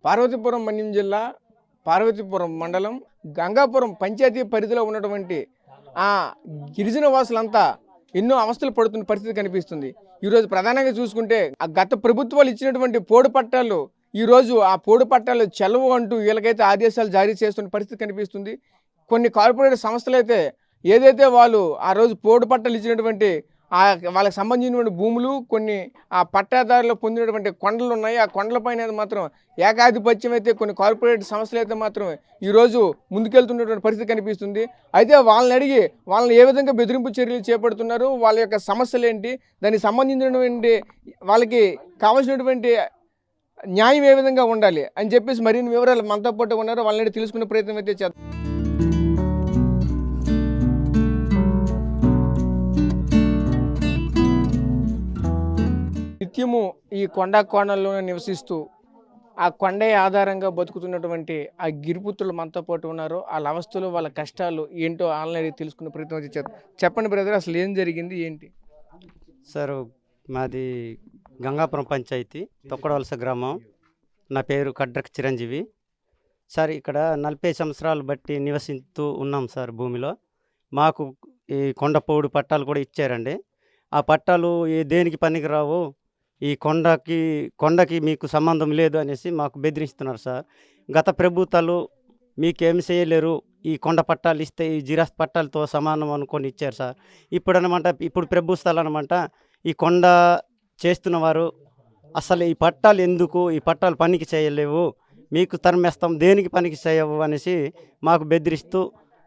పార్వతీపురం మన్యం జిల్లా పార్వతీపురం మండలం గంగాపురం పంచాయతీ పరిధిలో ఉన్నటువంటి ఆ గిరిజన వాసులంతా ఎన్నో అవస్థలు పడుతున్న పరిస్థితి కనిపిస్తుంది. ఈరోజు ప్రధానంగా చూసుకుంటే ఆ గత ప్రభుత్వాలు ఇచ్చినటువంటి పోడు పట్టాలు ఈరోజు ఆ పోడు పట్టాలు చెలవు అంటూ వీళ్ళకైతే ఆదేశాలు జారీ చేస్తున్న పరిస్థితి కనిపిస్తుంది. కొన్ని కార్పొరేట్ సంస్థలు అయితే ఏదైతే వాళ్ళు ఆ రోజు పోడు పట్టాలు ఇచ్చినటువంటి వాళ్ళకి సంబంధించినటువంటి భూములు కొన్ని ఆ పట్టాదారులు పొందినటువంటి కొండలు ఉన్నాయి. ఆ కొండలపైన మాత్రం ఏకాధిపత్యం అయితే కొన్ని కార్పొరేట్ సంస్థలు అయితే మాత్రం ఈరోజు ముందుకెళ్తున్నటువంటి పరిస్థితి కనిపిస్తుంది. అయితే వాళ్ళని అడిగి వాళ్ళని ఏ విధంగా బెదిరింపు చర్యలు చేపడుతున్నారు, వాళ్ళ యొక్క సమస్యలు ఏంటి, దానికి సంబంధించినటువంటి వాళ్ళకి కావాల్సినటువంటి న్యాయం ఏ విధంగా ఉండాలి అని చెప్పేసి మరిన్ని వివరాలు మనతో పాటు ఉన్నారు. వాళ్ళని తెలుసుకునే ప్రయత్నం అయితే చేద్దాం. నిత్యము ఈ కొండ కోణంలోనే నివసిస్తూ ఆ కొండే ఆధారంగా బతుకుతున్నటువంటి ఆ గిరిపుత్రులు మనతో పాటు ఉన్నారు. వాళ్ళ అవస్థలు వాళ్ళ కష్టాలు ఏంటో ఆన్లైన్ తెలుసుకునే ప్రయత్నం అయితే చేద్దాం. చెప్పండి బ్రదర్, అసలు ఏం జరిగింది ఏంటి? సార్ మాది గంగాపురం పంచాయతీ తొక్కడవలస గ్రామం. నా పేరు కడ్రక్ చిరంజీవి. సార్ ఇక్కడ 40 సంవత్సరాలు బట్టి నివసిస్తూ ఉన్నాం సార్ భూమిలో. మాకు ఈ కొండపోడు పట్టాలు కూడా ఇచ్చారండి. ఆ పట్టాలు దేనికి పనికిరావు, ఈ కొండకి మీకు సంబంధం లేదు అనేసి మాకు బెదిరిస్తున్నారు సార్. గత ప్రభుత్వాలు మీకేమి చేయలేరు, ఈ కొండ పట్టాలు ఇస్తే ఈ జిరాస్ పట్టాలతో సమానం అనుకొని ఇచ్చారు సార్. ఇప్పుడు ప్రభుత్వాలు అనమాట ఈ కొండ చేస్తున్నవారు అసలు ఈ పట్టాలు ఎందుకు, ఈ పట్టాలు పనికి చేయలేవు, మీకు తరిమేస్తాం, దేనికి పనికి చేయవు అనేసి మాకు బెదిరిస్తూ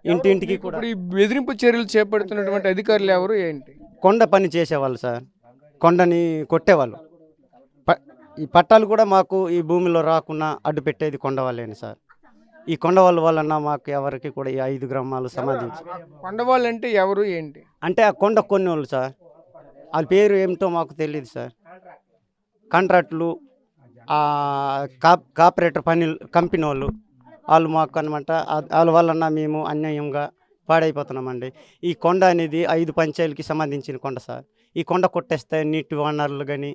ఇంటింటికి కూడా. ఇప్పుడు ఈ బెదిరింపు చర్యలు చేపడుతున్నటువంటి అధికారులు ఎవరు ఏంటి? కొండ పని చేసేవాళ్ళు సార్, కొండని కొట్టేవాళ్ళు. ఈ పట్టాలు కూడా మాకు ఈ భూమిలో రాకుండా అడ్డు పెట్టేది కొండ వాళ్ళేని సార్. ఈ కొండ వాళ్ళ వలన మాకు ఎవరికి కూడా ఈ 5 గ్రామాలు సంబంధించి. కొండ వాళ్ళు అంటే ఎవరు ఏంటి? అంటే ఆ కొండ కొన్ని వాళ్ళు సార్, వాళ్ళ పేరు ఏమిటో మాకు తెలియదు సార్. కాంట్రాక్టులు, కార్పొరేటర్ కంపెనీ వాళ్ళు మాకు అనమాట. వాళ్ళ వలన మేము అన్యాయంగా పాడైపోతున్నామండి. ఈ కొండ అనేది 5 పంచాయతీలకి సంబంధించిన కొండ సార్. ఈ కొండ కొట్టేస్తే నీటి వనరులు కానీ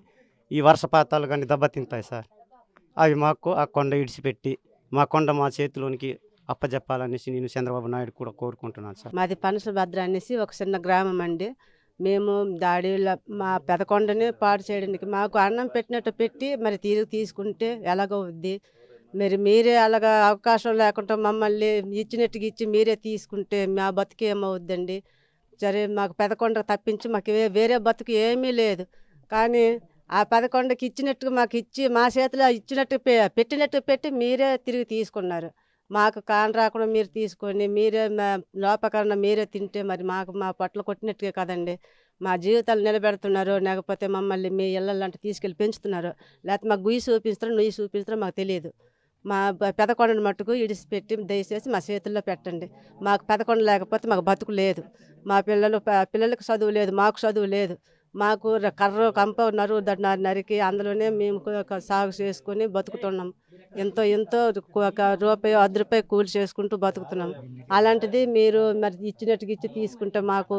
ఈ వర్షపాతాలు కానీ దెబ్బతింటాయి సార్. అవి మాకు ఆ కొండ ఇడిచిపెట్టి మా కొండ మా చేతిలోనికి అప్పచెప్పాలనేసి నేను చంద్రబాబు నాయుడు కూడా కోరుకుంటున్నాను సార్. మాది పనసల భద్ర అనేసి ఒక చిన్న గ్రామం అండి. మేము మా పెదకొండని పాడు చేయడానికి మాకు అన్నం పెట్టినట్టు పెట్టి మరి తిరిగి తీసుకుంటే ఎలాగవుద్ది? మరి మీరే అలాగా అవకాశం లేకుండా మమ్మల్ని ఇచ్చినట్టుగా ఇచ్చి మీరే తీసుకుంటే మా బతుకు ఏమవుద్దండి? సరే, మాకు పెదకొండకు తప్పించి మాకు వేరే బతుకు ఏమీ లేదు. కానీ ఆ పెదకొండకి ఇచ్చినట్టుగా మాకు ఇచ్చి మా చేతిలో ఇచ్చినట్టు పెట్టినట్టు పెట్టి మీరే తిరిగి తీసుకున్నారు. మాకు కాని రాకుండా మీరు తీసుకొని మీరే లోపకరణ మీరే తింటే మరి మాకు మా పొట్టలు కొట్టినట్టుగా కదండి. మా జీవితాలు నిలబెడుతున్నారు, లేకపోతే మమ్మల్ని మీ ఇళ్ళంటే తీసుకెళ్ళి పెంచుతున్నారు, లేకపోతే మాకు గుయ్యి చూపిస్తారో నుయ్యి చూపిస్తారో మాకు తెలియదు. మా పెదకొండని మట్టుకు ఇడిచిపెట్టి దయచేసి మా చేతుల్లో పెట్టండి. మాకు పెదకొండ లేకపోతే మాకు బతుకు లేదు. మా పిల్లలకు చదువు లేదు, మాకు చదువు లేదు. మాకు కర్ర కంప నరికి అందులోనే మేము సాగు చేసుకొని బతుకుతున్నాం. ఎంతో ఒక రూపాయి 10 రూపాయలు కూలి చేసుకుంటూ బతుకుతున్నాం. అలాంటిది మీరు మరి ఇచ్చినట్టుగా ఇచ్చి తీసుకుంటే మాకు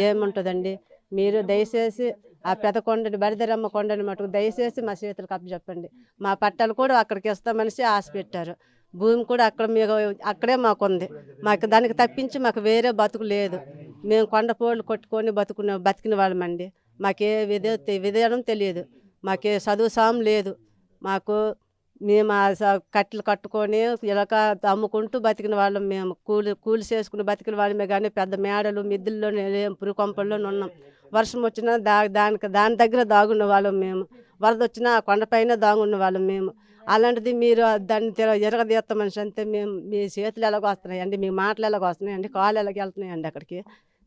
ఏముంటుందండి? మీరు దయచేసి ఆ పెదకొండని బరిదరమ్మ కొండని మటుకు దయచేసి మా చేతులకు అప్పచెప్పండి. మా పట్టాలు కూడా అక్కడికి ఇస్తామనేసి ఆశ పెట్టారు. భూమి కూడా అక్కడే మాకుంది. మాకు దానికి తప్పించి మాకు వేరే బతుకు లేదు. మేము కొండపోళ్ళు కొట్టుకొని బతికిన వాళ్ళమండి. మాకే విధానం తెలియదు, మాకే చదువు సాం లేదు. మేము కట్టెలు కట్టుకొని ఇలాక అమ్ముకుంటూ బతికిన వాళ్ళం. మేము కూలి చేసుకుని బతికిన వాళ్ళమే కానీ పెద్ద మేడలు మిద్దుల్లోనే పురుగు కొంపల్లోనే ఉన్నాం. వర్షం వచ్చినా దాని దగ్గర దాగున్న వాళ్ళం మేము. వరద వచ్చినా ఆ కొండపైన దాగున్న వాళ్ళం మేము. అలాంటిది మీరు దాన్ని ఎరగదీస్తా మనిషి అంతే. మేము మీ చేతులు ఎలాగో వస్తున్నాయండి, మీ మాటలు ఎలాగో వస్తున్నాయండి, కాళ్ళు ఎలాగ వెళ్తున్నాయండి అక్కడికి.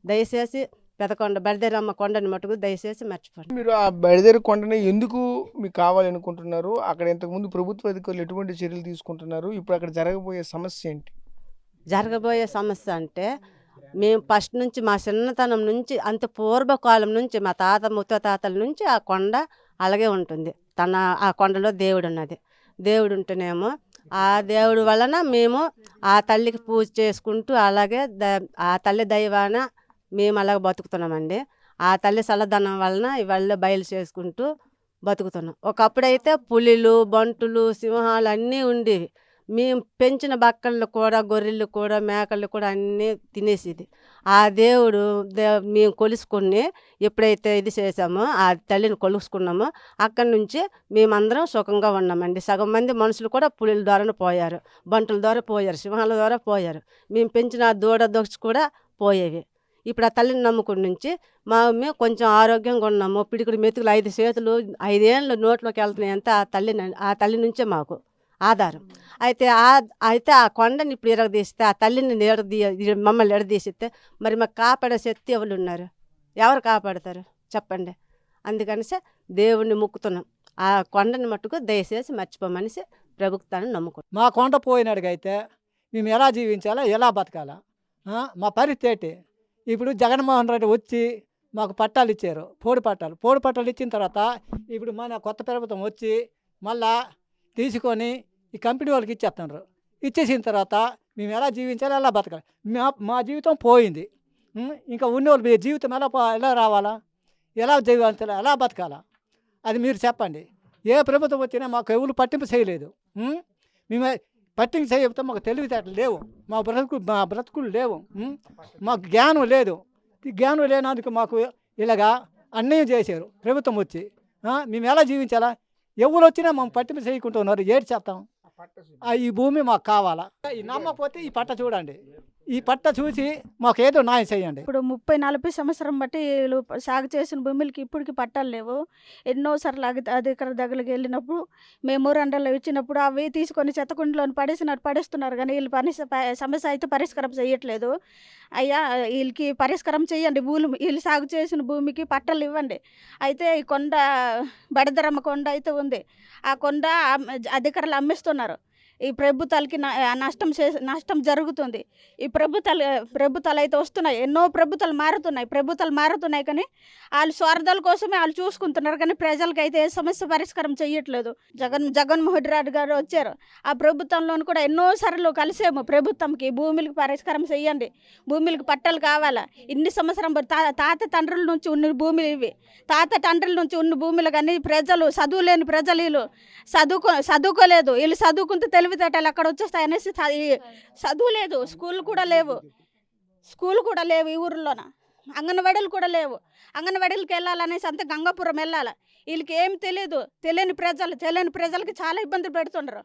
దయచేసి పెదకొండ బరిదేరమ్మ కొండని మటుకు దయచేసి మర్చిపోండి. మీరు ఆ బరిదేరు కొండని ఎందుకు మీకు కావాలనుకుంటున్నారు? అక్కడ ఇంతకుముందు ప్రభుత్వ అధికారులు ఎటువంటి చర్యలు తీసుకుంటున్నారు? ఇప్పుడు అక్కడ జరగబోయే సమస్య ఏంటి? జరగబోయే సమస్య అంటే మేము ఫస్ట్ నుంచి మా చిన్నతనం నుంచి అంత పూర్వకాలం నుంచి మా ముత్తాతల నుంచి ఆ కొండ అలాగే ఉంటుంది. ఆ కొండలో దేవుడు ఉన్నది. దేవుడు ఉంటేనేమో ఆ దేవుడు వలన మేము ఆ తల్లికి పూజ చేసుకుంటూ అలాగే ఆ తల్లి దైవాన మేము అలాగ బతుకుతున్నామండి. ఆ తల్లి చల్లదనం వలన ఇవాళ బయలు చేసుకుంటూ బతుకుతున్నాం. ఒకప్పుడైతే పులిలు, బంటులు, సింహాలు అన్నీ ఉండేవి. మేము పెంచిన బక్కళ్ళు కూడా, గొర్రెలు కూడా, మేకలు కూడా అన్నీ తినేసేది. ఆ దేవుడు మేము కొలుసుకుని ఎప్పుడైతే ఇది చేసామో, ఆ తల్లిని కొలుసుకున్నామో, అక్కడి నుంచి మేమందరం సుఖంగా ఉన్నామండి. సగం మంది మనుషులు కూడా పులిల ద్వారా పోయారు, బంటుల ద్వారా పోయారు, సింహాల ద్వారా పోయారు. మేము పెంచిన దూడ దొచ్చి కూడా పోయేవి. ఇప్పుడు ఆ తల్లిని నమ్ముకుని నుంచి మేము కొంచెం ఆరోగ్యంగా ఉన్నాము. పిడికుడు మెతుకులు 5 చేతులు 5 ఏళ్ళు నోట్లోకి వెళ్తున్నాయి అంతా ఆ తల్లి నుంచే మాకు ఆధారం. అయితే ఆ కొండని ఇప్పుడు ఇరగదీస్తే, ఆ తల్లిని మమ్మల్ని ఎడదీసిస్తే మరి మాకు కాపాడే శక్తి ఎవరు ఉన్నారు? ఎవరు కాపాడతారు చెప్పండి? అందుకనిసే దేవుణ్ణి మొక్కుతున్నాం. ఆ కొండని మట్టుకు దయచేసి మర్చిపోమనిసి ప్రభుత్వాన్ని నమ్ముకుంటాం. మా కొండ పోయినాడుగైతే మేము ఎలా జీవించాలా, ఎలా బతకాలా? మా పరిస్థితి ఏంటి? ఇప్పుడు జగన్మోహన్ రెడ్డి వచ్చి మాకు పట్టాలు ఇచ్చారు, పోడు పట్టాలు ఇచ్చిన తర్వాత ఇప్పుడు మన కొత్త ప్రభుత్వం వచ్చి మళ్ళా తీసుకొని ఈ కంపెనీ వాళ్ళకి ఇచ్చేస్తున్నారు. ఇచ్చేసిన తర్వాత మేము ఎలా జీవించాలి, ఎలా బతకాలి? మా జీవితం పోయింది. ఇంకా ఉన్నోళ్ళు జీవితం ఎలా రావాలా, ఎలా జీవించాలా, ఎలా బతకాలా? అది మీరు చెప్పండి. ఏ ప్రభుత్వం వచ్చినా మాకు ఎవరు పట్టింపు చేయలేదు. మేము పట్టింపు చేయకపోతే మాకు తెలివితేటలు లేవు, మా బ్రతుకులు లేవు, మాకు జ్ఞానం లేదు. ఈ జ్ఞానం లేనందుకు మాకు ఇలాగా అన్యాయం చేశారు ప్రభుత్వం వచ్చి. మేము ఎలా జీవించాలా? ఎవరు వచ్చినా మేము పట్టింపు చేయకుంటున్నారు. ఏడు చేస్తాం? ఈ భూమి మాకు కావాలా? ఈ నమ్మకపోతే ఈ పట్ట చూడండి, ఈ పట్ట చూసి మాకు ఏదో న్యాయం చేయండి. ఇప్పుడు 30-40 సంవత్సరం బట్టి వీళ్ళు సాగు చేసిన భూములకి ఇప్పటికి పట్టాలు లేవు. ఎన్నోసార్లు అధికార దగ్గరికి వెళ్ళినప్పుడు మెమోరాండంలో ఇచ్చినప్పుడు అవి తీసుకొని చెత్తకుండలో పడేస్తున్నారు. కానీ వీళ్ళు సమస్య అయితే పరిష్కారం చేయట్లేదు. అయ్యా వీళ్ళకి పరిష్కారం చేయండి. వీళ్ళు సాగు చేసిన భూమికి పట్టాలు ఇవ్వండి. అయితే ఈ కొండ బడదరమ్మ కొండ అయితే ఉంది, ఆ కొండ అధికారులు అమ్మిస్తున్నారు. ఈ ప్రభుత్వాలకి నష్టం జరుగుతుంది. ఈ ప్రభుత్వాలు అయితే వస్తున్నాయి, ఎన్నో ప్రభుత్వాలు మారుతున్నాయి కానీ వాళ్ళు స్వార్థాల కోసమే వాళ్ళు చూసుకుంటున్నారు. కానీ ప్రజలకి అయితే ఏ సమస్య పరిష్కారం చేయట్లేదు. జగన్మోహన్ రెడ్డి గారు వచ్చారు, ఆ ప్రభుత్వంలో కూడా ఎన్నోసార్లు కలిసాము. ప్రభుత్వంకి భూములకి పరిష్కారం చేయండి, భూములకి పట్టాలు కావాలా. ఇన్ని సంవత్సరం తాత తండ్రుల నుంచి ఉన్న భూములు ఇవి, ఉన్న భూములు కానీ ప్రజలు చదువులేని ప్రజలు వీళ్ళు చదువుకోలేదు. వీళ్ళు చదువుకుంటే తెలివితేటలు అక్కడ వచ్చేస్తాయి అనేసి చదువు లేదు, స్కూల్ కూడా లేవు ఈ ఊరిలోన. అంగన్వాడీలు కూడా లేవు. అంగన్వాడీలకి వెళ్ళాలనేసి అంతా గంగాపురం వెళ్ళాలి. వీళ్ళకి ఏం తెలియదు. తెలియని ప్రజలకి చాలా ఇబ్బందులు పెడుతుండ్రు.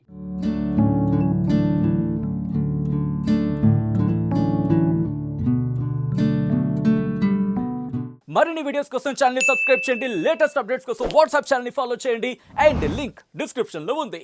మరిన్ని వీడియోస్ కోసం ఛానల్ ని సబ్స్క్రైబ్ చేయండి. లేటెస్ట్ అప్డేట్స్ కోసం వాట్సాప్ ఛానల్ ని ఫాలో చేయండి. అండ్ లింక్ డిస్క్రిప్షన్ లో ఉంది.